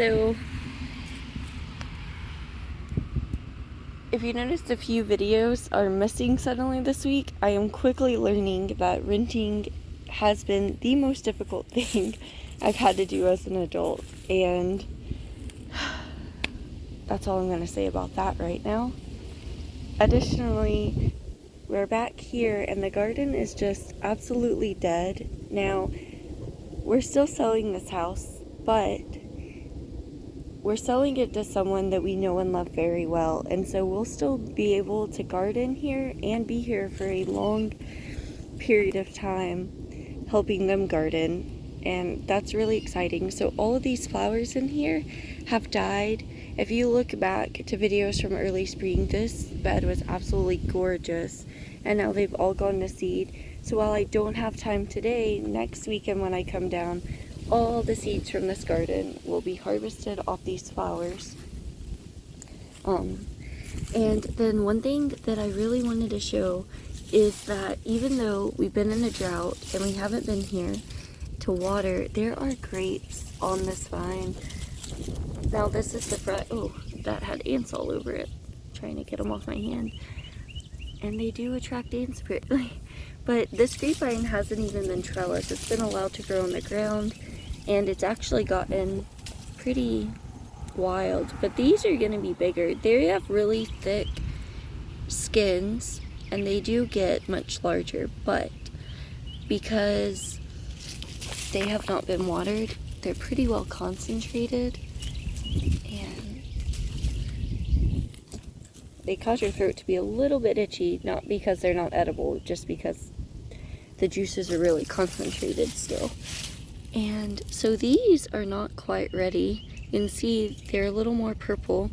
So, if you noticed a few videos are missing suddenly this week, I am quickly learning that renting has been the most difficult thing I've had to do as an adult, and that's all I'm going to say about that right now. Additionally, we're back here and the garden is just absolutely dead. Now, we're still selling this house, but we're selling it to someone that we know and love very well, and so we'll still be able to garden here and be here for a long period of time helping them garden, and that's really exciting. So all of these flowers in here have died. If you look back to videos from early spring, this bed was absolutely gorgeous, and now they've all gone to seed. So while I don't have time today, next weekend when I come down, all the seeds from this garden will be harvested off these flowers. And then one thing that I really wanted to show is that even though we've been in a drought and we haven't been here to water, there are grapes on this vine. Now this is the front. Oh, that had ants all over it. Trying to get them off my hand. And they do attract ants apparently. But this grapevine hasn't even been trellised. It's been allowed to grow on the ground, and it's actually gotten pretty wild. But these are going to be bigger. They have really thick skins, and they do get much larger. But because they have not been watered, they're pretty well concentrated, and they cause your throat to be a little bit itchy, not because they're not edible, just because the juices are really concentrated still. And so these are not quite ready. You can see they're a little more purple,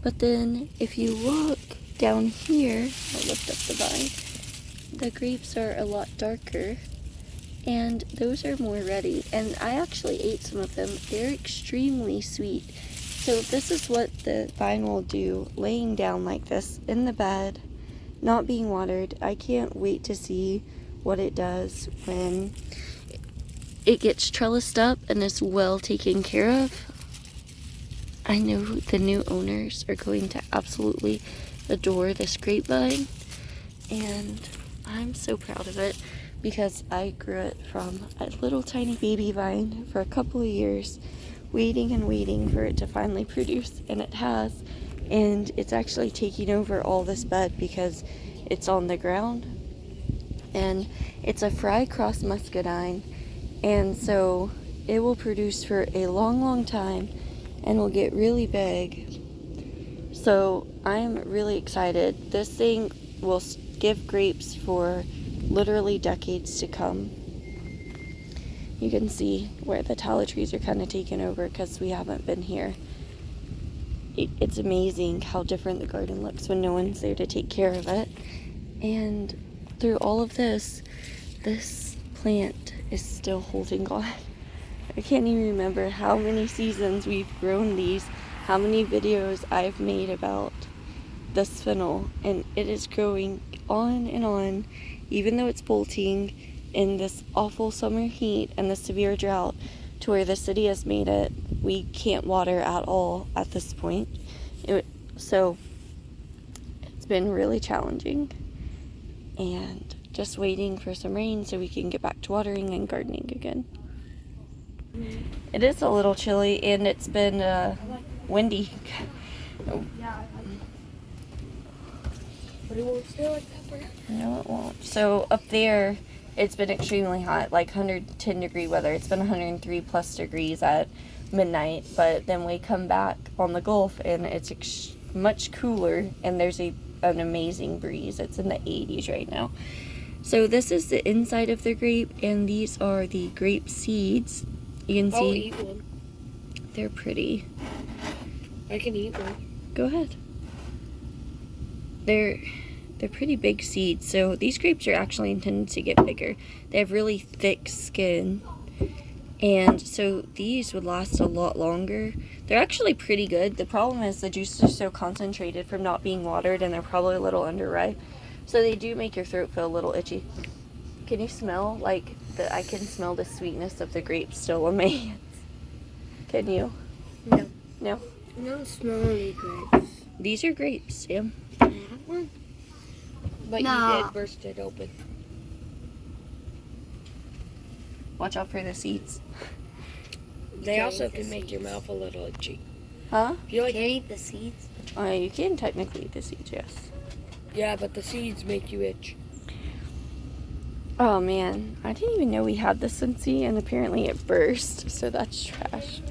but then if you look down here, I'll lift up the vine, the grapes are a lot darker, and those are more ready. And I actually ate some of them. They're extremely sweet. So this is what the vine will do, laying down like this in the bed, not being watered. I can't wait to see what it does when it gets trellised up and is well taken care of. I know the new owners are going to absolutely adore this grapevine, and I'm so proud of it because I grew it from a little tiny baby vine for a couple of years, waiting and waiting for it to finally produce, and it has. And it's actually taking over all this bed because it's on the ground, and it's a fry cross muscadine, and so it will produce for a long time and will get really big. So I'm really excited. This thing will give grapes for literally decades to come. You can see where the tallow trees are kind of taken over because we haven't been here. It's amazing how different the garden looks when no one's there to take care of it. And through all of this plant is still holding on. I can't even remember how many seasons we've grown these, how many videos I've made about this fennel, and it is growing on and on, even though it's bolting in this awful summer heat and the severe drought to where the city has made it. We can't water at all at this point. So it's been really challenging, and just waiting for some rain so we can get back to watering and gardening again. It is a little chilly, and it's been windy. But it won't stay like that forever. No, it won't. So up there, it's been extremely hot, like 110 degree weather. It's been 103 plus degrees at midnight, but then we come back on the Gulf and it's much cooler, and there's an amazing breeze. It's in the 80s right now. So this is the inside of the grape, and these are the grape seeds. You can see. I'll eat one. They're pretty. I can eat one. Go ahead. They're pretty big seeds. So these grapes are actually intended to get bigger. They have really thick skin, and so these would last a lot longer. They're actually pretty good. The problem is the juices are so concentrated from not being watered, and they're probably a little underripe. So they do make your throat feel a little itchy. Can you smell, like, I can smell the sweetness of the grapes still on my hands. Can you? No. No. I don't smell any grapes. These are grapes, Sam. Can I have one? But No. you did burst it open. Watch out for the seeds. They can't also eat the can make your seeds. mouth a little itchy. Huh? If you like, Can't eat the seeds. You can technically eat the seeds, yes. yeah, but the seeds make you itch. Oh man, I didn't even know we had this Cincy, and apparently it burst, so that's trash.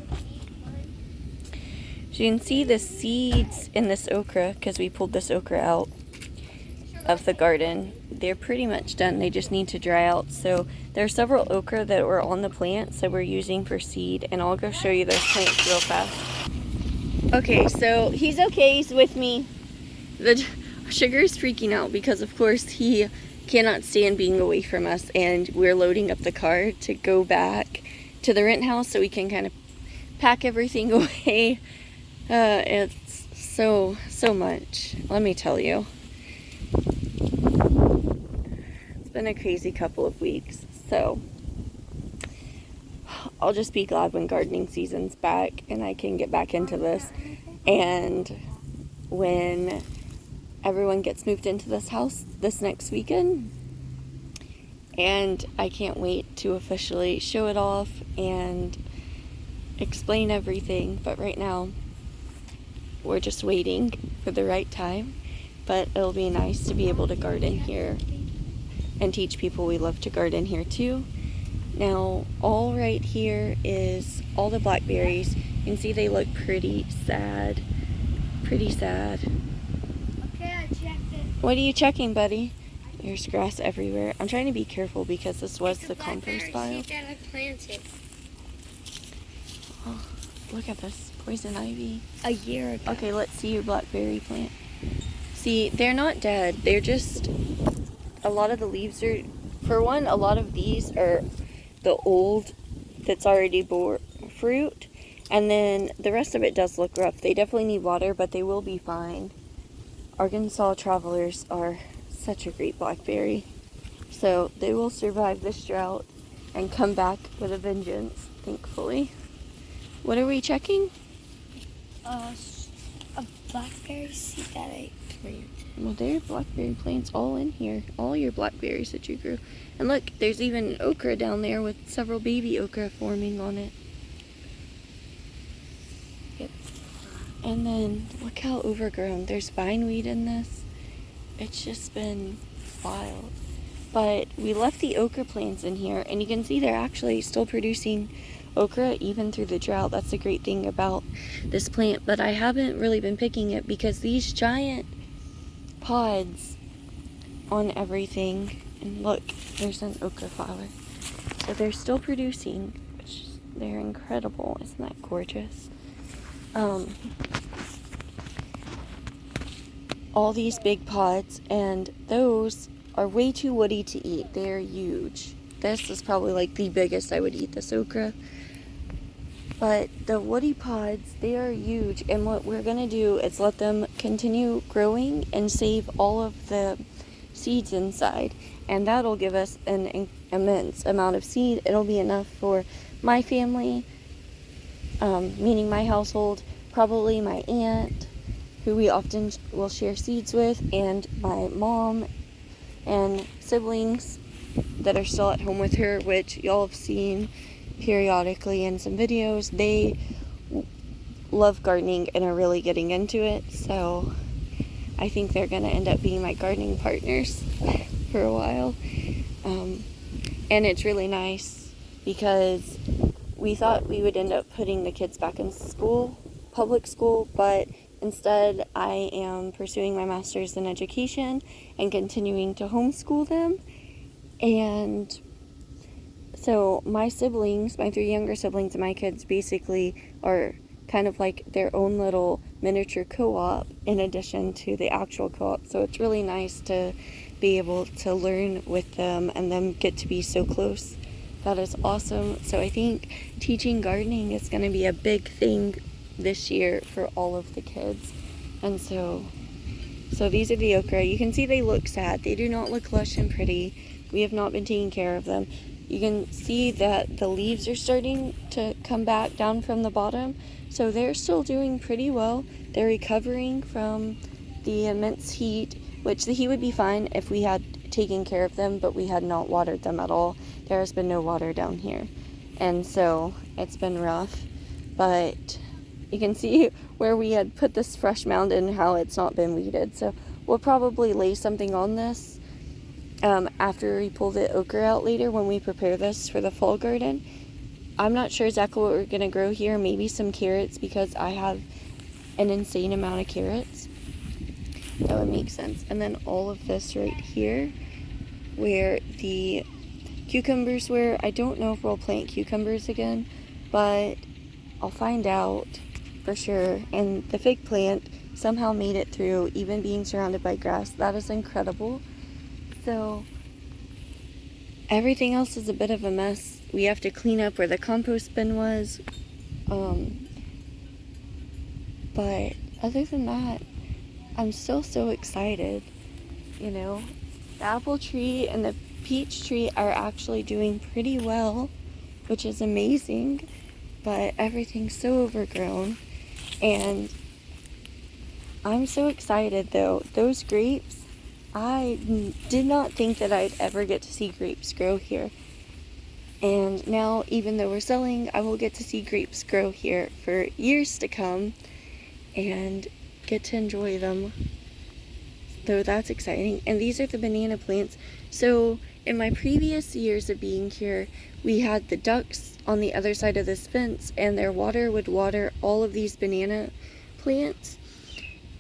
So you can see the seeds in this okra, because we pulled this okra out of the garden. They're pretty much done, they just need to dry out. So there are several okra that were on the plants that we're using for seed, and I'll go show you those plants real fast. Okay, so he's okay, he's with me. The Sugar is freaking out because of course he cannot stand being away from us, and we're loading up the car to go back to the rent house so we can kind of pack everything away. It's so much, let me tell you. It's been a crazy couple of weeks, so I'll just be glad when gardening season's back and I can get back into this, and when everyone gets moved into this house this next weekend, and I can't wait to officially show it off and explain everything. But right now we're just waiting for the right time, but it'll be nice to be able to garden here and teach people we love to garden here too. Now all right here is all the blackberries. You can see they look pretty sad. Okay, I checked it. what are you checking, buddy? There's grass everywhere. I'm trying to be careful because this was the compost pile. That I planted Oh, look at this poison ivy. a year ago. Okay, let's see your blackberry plant. See, they're not dead. They're just, a lot of the leaves are, for one, a lot of these are the old that's already bore fruit. And then the rest of it does look rough. They definitely need water, but they will be fine. Arkansas Travelers are such a great blackberry. So they will survive this drought and come back with a vengeance, thankfully. What are we checking? A blackberry seed that I planted. Well, there are blackberry plants all in here. All your blackberries that you grew. And look, there's even okra down there with several baby okra forming on it. Yep. And then look how overgrown. There's vineweed in this. It's just been wild. But we left the okra plants in here, and you can see they're actually still producing okra even through the drought. That's the great thing about this plant. But I haven't really been picking it because these giant pods on everything, and look, there's an okra flower. So they're still producing, which they're incredible. Isn't that gorgeous? All these big pods, and those are way too woody to eat. They're huge. This is probably like the biggest I would eat, this okra. But the woody pods, they are huge, and what we're gonna do is let them continue growing and save all of the seeds inside, and that'll give us an immense amount of seed. It'll be enough for my family, meaning my household, probably my aunt, who we often will share seeds with, and my mom and siblings that are still at home with her, which y'all have seen periodically in some videos. They love gardening and are really getting into it, so I think they're going to end up being my gardening partners for a while. And it's really nice because we thought we would end up putting the kids back in school, public school, but instead I am pursuing my master's in education and continuing to homeschool them. And so my siblings, my 3 younger siblings and my kids basically are kind of like their own little miniature co-op in addition to the actual co-op. So it's really nice to be able to learn with them and them get to be so close. That is awesome. So I think teaching gardening is going to be a big thing this year for all of the kids. And so these are the okra. You can see they look sad. They do not look lush and pretty. We have not been taking care of them. you can see that the leaves are starting to come back down from the bottom. So they're still doing pretty well. They're recovering from the immense heat, which the heat would be fine if we had taken care of them, but we had not watered them at all. There has been no water down here. And so it's been rough. But you can see where we had put this fresh mound and how it's not been weeded. So we'll probably lay something on this after we pull the okra out later when we prepare this for the fall garden. I'm not sure exactly what we're going to grow here. Maybe some carrots because I have an insane amount of carrots. That would make sense. And then all of this right here where the cucumbers were. I don't know if we'll plant cucumbers again, but I'll find out for sure. And the fig plant somehow made it through, even being surrounded by grass. That is incredible. So everything else is a bit of a mess. We have to clean up where the compost bin was. But other than that, I'm still so excited. You know, the apple tree and the peach tree are actually doing pretty well, which is amazing. But everything's so overgrown. And I'm so excited though. Those grapes, I did not think that I'd ever get to see grapes grow here. And now, even though we're selling, I will get to see grapes grow here for years to come and get to enjoy them. So that's exciting. And these are the banana plants. So in my previous years of being here, we had the ducks on the other side of this fence, and their water would water all of these banana plants,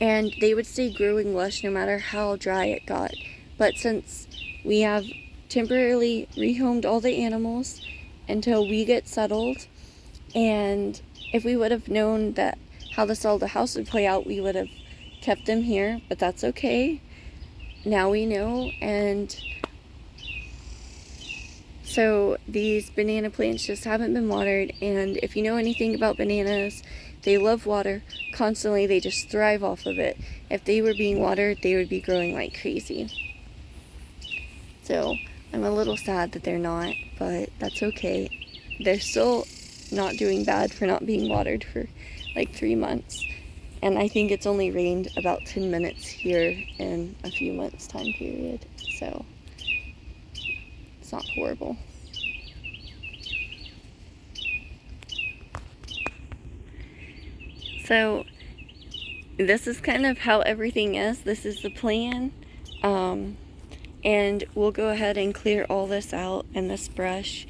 and they would stay growing lush no matter how dry it got. But since we have temporarily rehomed all the animals until we get settled, and if we would have known that how the sell the house would play out, we would have kept them here, but that's okay. Now we know. And so these banana plants just haven't been watered, and if you know anything about bananas, they love water constantly. They just thrive off of it. If they were being watered, they would be growing like crazy. So I'm a little sad that they're not, but that's okay. They're still not doing bad for not being watered for like 3 months. And I think it's only rained about 10 minutes here in a few months time period. So it's not horrible. So this is kind of how everything is. This is the plan. And we'll go ahead and clear all this out and this brush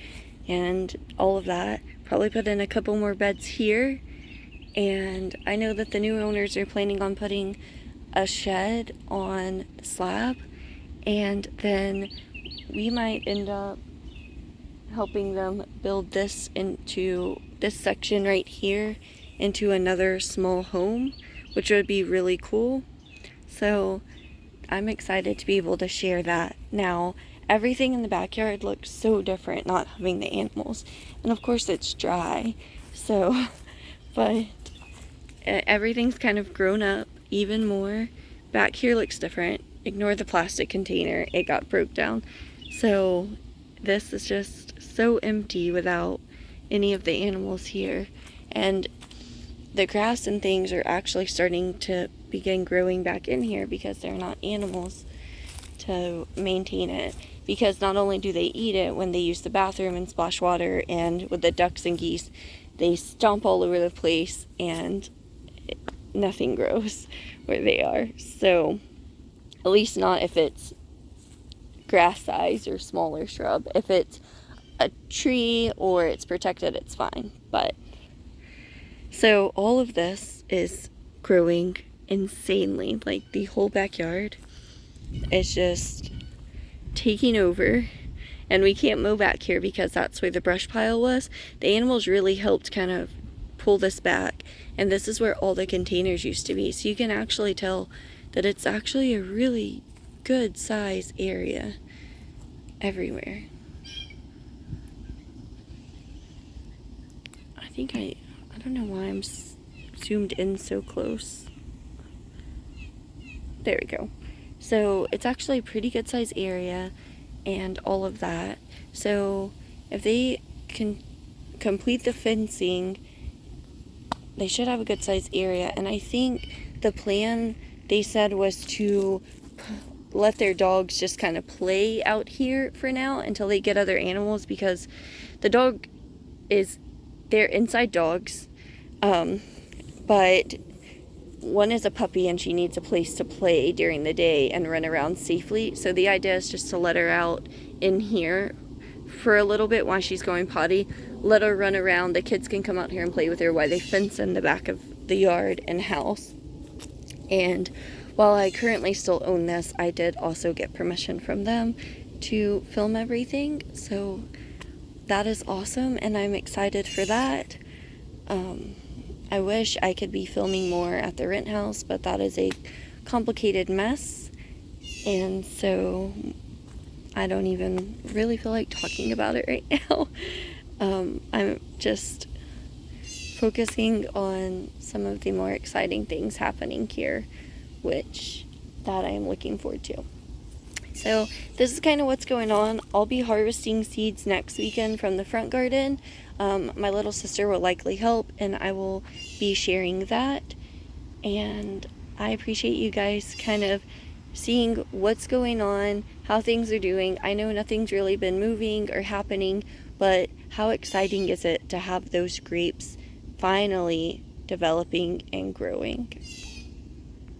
and all of that. Probably put in a couple more beds here. And I know that the new owners are planning on putting a shed on the slab. And then we might end up helping them build this into this section right here into another small home, which would be really cool. So I'm excited to be able to share that. Now, everything in the backyard looks so different not having the animals. And of course it's dry, so, but everything's kind of grown up even more. Back here looks different. Ignore the plastic container, it got broke down. So this is just so empty without any of the animals here. And the grass and things are actually starting to begin growing back in here because there are not animals to maintain it. Because not only do they eat it when they use the bathroom and splash water, and with the ducks and geese, they stomp all over the place and nothing grows where they are. So, at least not if it's grass size or smaller shrub. If it's a tree or it's protected, it's fine. But so all of this is growing insanely. Like the whole backyard is just taking over, and we can't mow back here because that's where the brush pile was. The animals really helped kind of pull this back, and this is where all the containers used to be. So you can actually tell that it's actually a really good size area everywhere. I don't know why I'm zoomed in so close. There we go. So it's actually a pretty good size area and all of that. So if they can complete the fencing, they should have a good sized area. And I think the plan they said was to let their dogs just kind of play out here for now until they get other animals, because they're inside dogs, but one is a puppy and she needs a place to play during the day and run around safely. So the idea is just to let her out in here for a little bit while she's going potty. Let her run around. The kids can come out here and play with her while they fence in the back of the yard and house. And while I currently still own this, I did also get permission from them to film everything. So that is awesome, and I'm excited for that. I wish I could be filming more at the rent house, but that is a complicated mess, and so I don't even really feel like talking about it right now. I'm just focusing on some of the more exciting things happening here, which that I am looking forward to. So this is kind of what's going on. I'll be harvesting seeds next weekend from the front garden. My little sister will likely help, and I will be sharing that. And I appreciate you guys kind of seeing what's going on, how things are doing. I know nothing's really been moving or happening, but how exciting is it to have those grapes finally developing and growing?